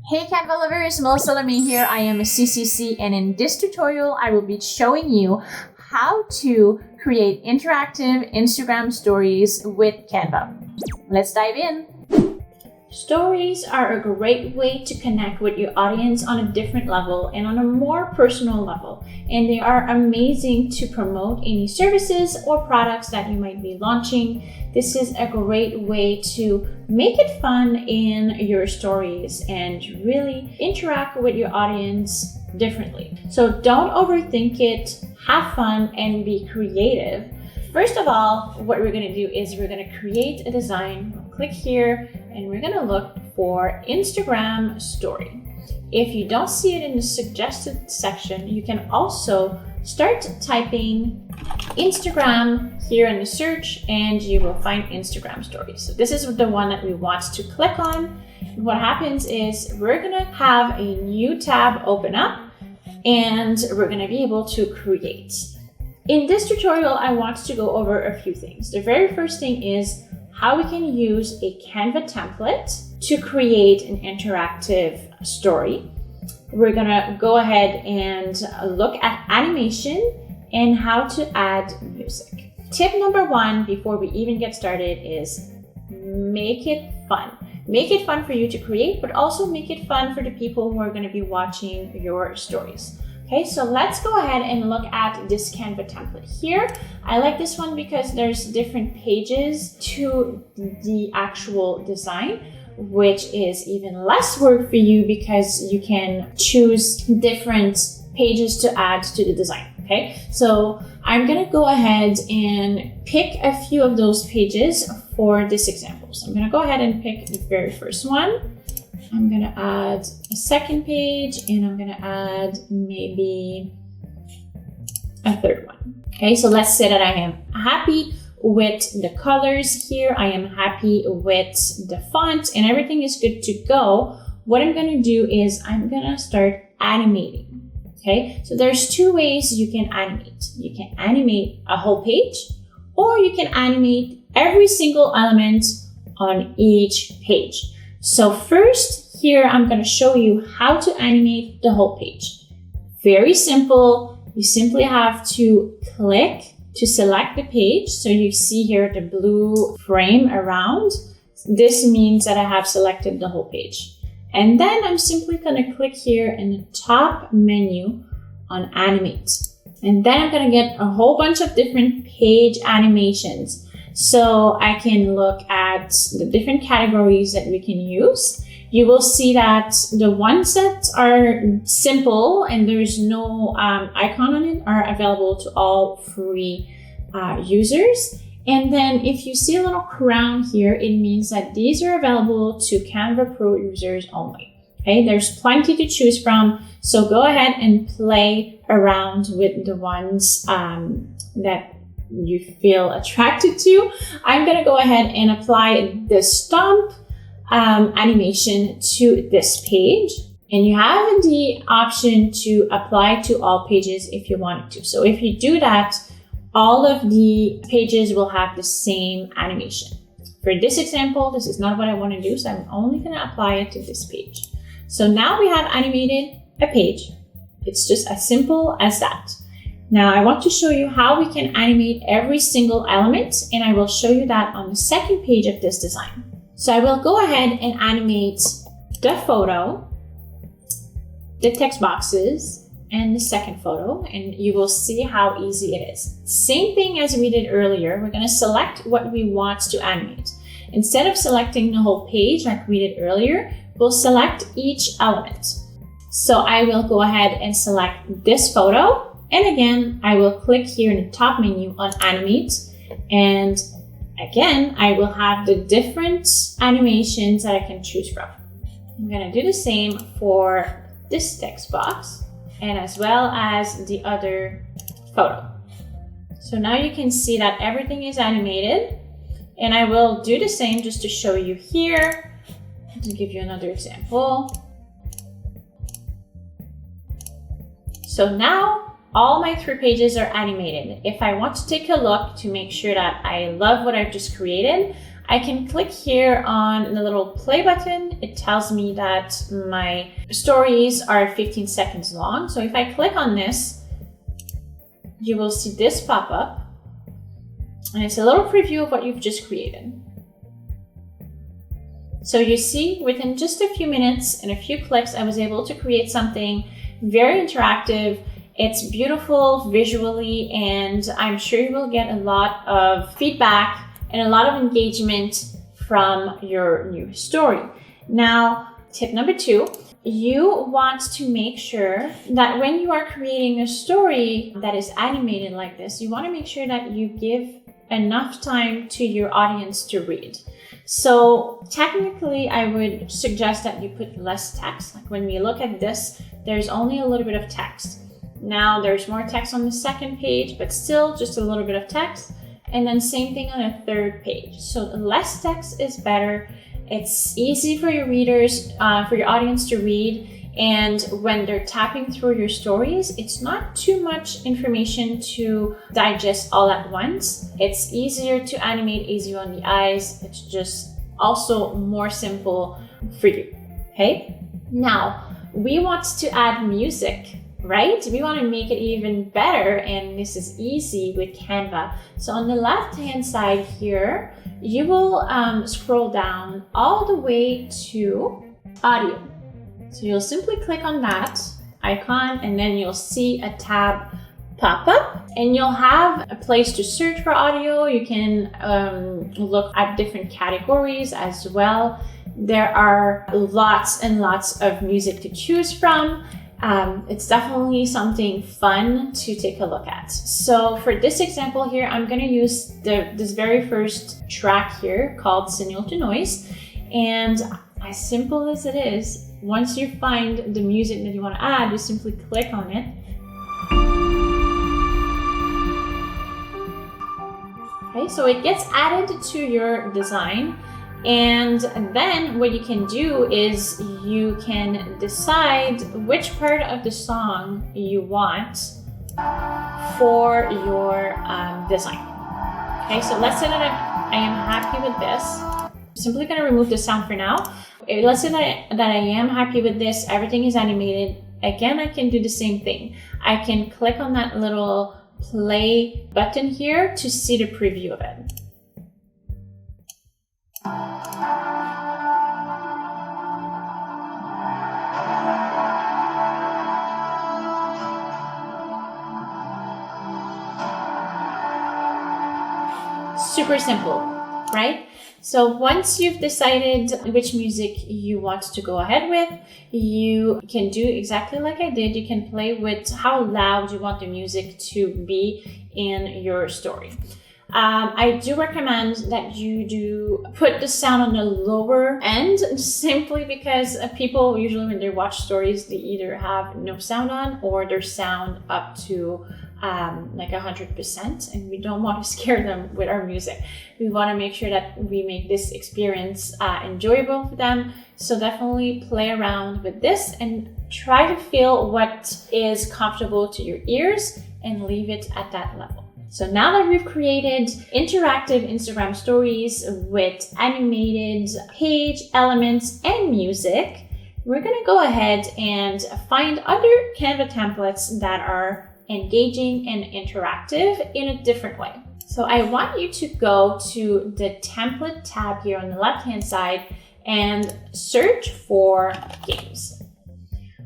Hey Canva lovers, Melissa Lemay here. I am a CCC, and in this tutorial I will be showing you how to create interactive Instagram stories with Canva. Let's dive in. Stories are a great way to connect with your audience on a different level and on a more personal level. And they are amazing to promote any services or products that you might be launching. This is a great way to make it fun in your stories and really interact with your audience differently. So don't overthink it, have fun and be creative. First of all, what we're going to do is we're going to create a design. We'll click here and we're going to look for Instagram story. If you don't see it in the suggested section, you can also start typing Instagram here in the search and you will find Instagram stories. So this is the one that we want to click on. And what happens is we're going to have a new tab open up and we're going to be able to create. In this tutorial, I want to go over a few things. The very first thing is how we can use a Canva template to create an interactive story. We're gonna go ahead and look at animation and how to add music. Tip number one, before we even get started, is make it fun. Make it fun for you to create, but also make it fun for the people who are gonna be watching your stories. Okay, so let's go ahead and look at this Canva template here. I like this one because there's different pages to the actual design, which is even less work for you because you can choose different pages to add to the design. Okay, so I'm gonna go ahead and pick a few of those pages for this example. So I'm gonna go ahead and pick the very first one. I'm gonna add a second page and I'm gonna add maybe a third one. Okay, so let's say that I am happy with the colors here. I am happy with the font and everything is good to go. What I'm gonna do is I'm gonna start animating. Okay, so there's two ways you can animate. You can animate a whole page or you can animate every single element on each page. So first here, I'm going to show you how to animate the whole page. Very simple. You simply have to click to select the page. So you see here the blue frame around. This means that I have selected the whole page. And then I'm simply going to click here in the top menu on animate. And then I'm going to get a whole bunch of different page animations. So I can look at the different categories that we can use. You will see that the ones that are simple and there's no icon on it are available to all free users. And then if you see a little crown here, it means that these are available to Canva Pro users only. Okay, there's plenty to choose from. So go ahead and play around with the ones that you feel attracted to. I'm gonna go ahead and apply the stomp animation to this page, and you have the option to apply to all pages if you wanted to. So if you do that, all of the pages will have the same animation. For this example, this is not what I want to do, so I'm only going to apply it to this page. So now we have animated a page. It's just as simple as that. Now I want to show you how we can animate every single element, and I will show you that on the second page of this design. So I will go ahead and animate the photo, the text boxes, and the second photo, and you will see how easy it is. Same thing as we did earlier, we're going to select what we want to animate. Instead of selecting the whole page like we did earlier, we'll select each element. So I will go ahead and select this photo. And again, I will click here in the top menu on animate. And again, I will have the different animations that I can choose from. I'm going to do the same for this text box and as well as the other photo. So now you can see that everything is animated. And I will do the same just to show you here. To give you another example. So now all my 3 pages are animated. If I want to take a look to make sure that I love what I've just created, I can click here on the little play button. It tells me that my stories are 15 seconds long. So if I click on this, you will see this pop up. And it's a little preview of what you've just created. So you see, within just a few minutes and a few clicks, I was able to create something very interactive. It's beautiful visually, and I'm sure you will get a lot of feedback and a lot of engagement from your new story. Now, tip number 2, you want to make sure that when you are creating a story that is animated like this, you want to make sure that you give enough time to your audience to read. So technically, I would suggest that you put less text. Like when we look at this, there's only a little bit of text. Now there's more text on the second page, but still just a little bit of text. And then same thing on a third page. So less text is better. It's easy for your readers, for your audience to read. And when they're tapping through your stories, it's not too much information to digest all at once. It's easier to animate, easier on the eyes. It's just also more simple for you, okay? Now, we want to add music, right? We want to make it even better, and this is easy with Canva. So on the left-hand side here, you will scroll down all the way to audio. So you'll simply click on that icon, and then you'll see a tab pop up, and you'll have a place to search for audio. You can look at different categories as well. There are lots and lots of music to choose from. It's definitely something fun to take a look at. So for this example here, I'm going to use this very first track here called Signal to Noise. And as simple as it is, once you find the music that you want to add, you simply click on it. Okay, so it gets added to your design. And then what you can do is you can decide which part of the song you want for your design. Okay, so let's say that I am happy with this. I'm simply going to remove the sound for now. Let's say that I am happy with this, everything is animated. Again, I can do the same thing. I can click on that little play button here to see the preview of it. Super simple, right? So once you've decided which music you want to go ahead with, you can do exactly like I did. You can play with how loud you want the music to be in your story. I do recommend that you do put the sound on the lower end, simply because people usually when they watch stories, they either have no sound on or their sound up to like 100%, and we don't want to scare them with our music. We want to make sure that we make this experience enjoyable for them. So definitely play around with this and try to feel what is comfortable to your ears and leave it at that level. So now that we've created interactive Instagram stories with animated page elements and music, we're going to go ahead and find other Canva templates that are engaging and interactive in a different way. So I want you to go to the template tab here on the left-hand side and search for games.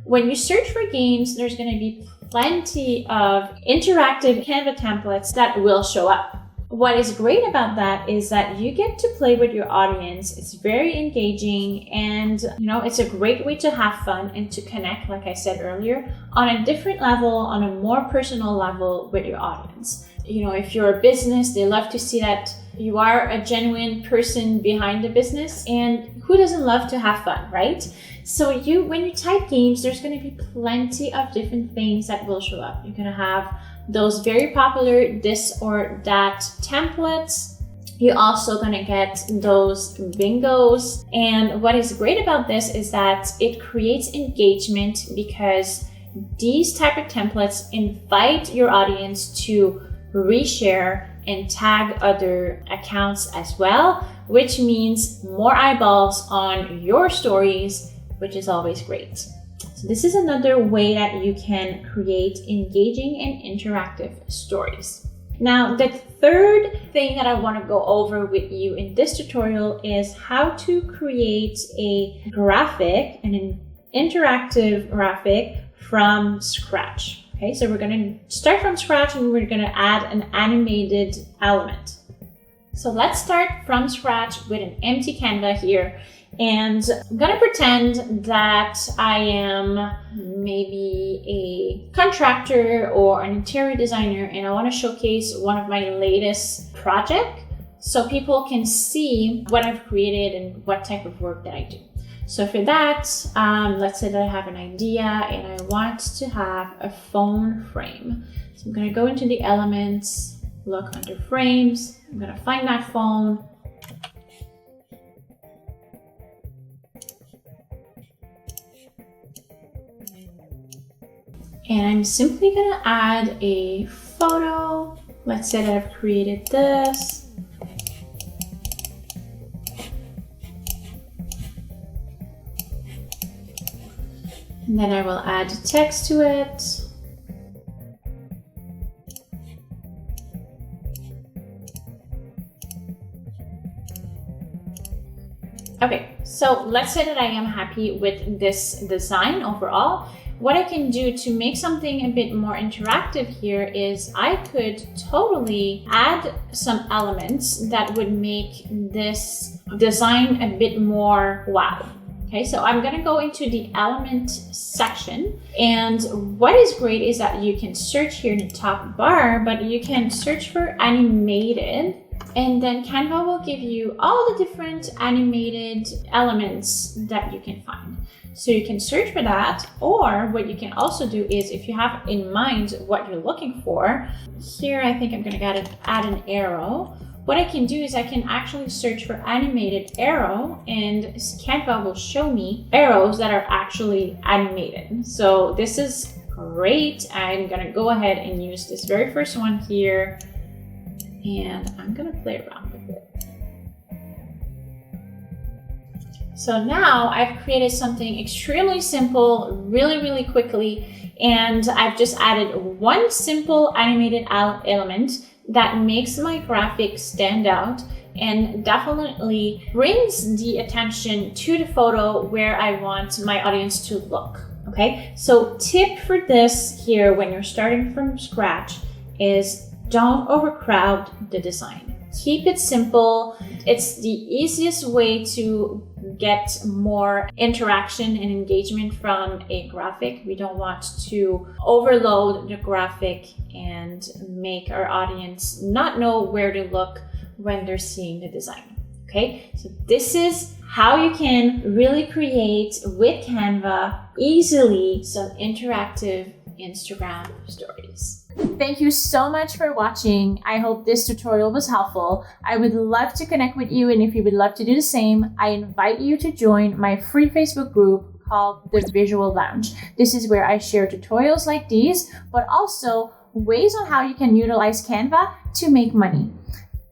When you search for games, there's going to be plenty of interactive Canva templates that will show up. What is great about that is that you get to play with your audience. It's very engaging, and it's a great way to have fun and to connect, like I said earlier, on a different level, on a more personal level with your audience. If you're a business, they love to see that you are a genuine person behind the business, and who doesn't love to have fun, right? So when you type games, there's going to be plenty of different things that will show up. You're going to have those very popular this or that templates. You're also going to get those bingos. And what is great about this is that it creates engagement, because these type of templates invite your audience to reshare and tag other accounts as well, which means more eyeballs on your stories, which is always great. So this is another way that you can create engaging and interactive stories. Now, the third thing that I want to go over with you in this tutorial is how to create a graphic, an interactive graphic from scratch. Okay, so we're going to start from scratch and we're going to add an animated element. So let's start from scratch with an empty Canva here. And I'm gonna pretend that I am maybe a contractor or an interior designer, and I want to showcase one of my latest projects so people can see what I've created and what type of work that I do. So for that, let's say that I have an idea and I want to have a phone frame. So I'm gonna go into the elements, look under frames, I'm gonna find that phone. And I'm simply gonna add a photo. Let's say that I've created this. And then I will add text to it. Okay, so let's say that I am happy with this design overall. What I can do to make something a bit more interactive here is I could totally add some elements that would make this design a bit more wow. Okay, so I'm gonna go into the element section, and what is great is that you can search here in the top bar, but you can search for animated, and then Canva will give you all the different animated elements that you can find. So you can search for that, or what you can also do is if you have in mind what you're looking for, here I think I'm gonna add an arrow. What I can do is I can actually search for animated arrow, and Canva will show me arrows that are actually animated. So this is great. I'm gonna go ahead and use this very first one here, and I'm gonna play around with it. So now I've created something extremely simple, really quickly, and I've just added one simple animated element that makes my graphic stand out and definitely brings the attention to the photo where I want my audience to look. Okay, so tip for this here when you're starting from scratch is don't overcrowd the design. Keep it simple. It's the easiest way to get more interaction and engagement from a graphic. We don't want to overload the graphic and make our audience not know where to look when they're seeing the design. Okay, so this is how you can really create with Canva easily some interactive Instagram stories. Thank you so much for watching. I hope this tutorial was helpful. I would love to connect with you, and if you would love to do the same, I invite you to join my free Facebook group called the Visual Lounge. This is where I share tutorials like these, but also ways on how you can utilize Canva to make money.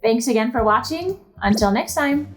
Thanks again for watching. Until next time.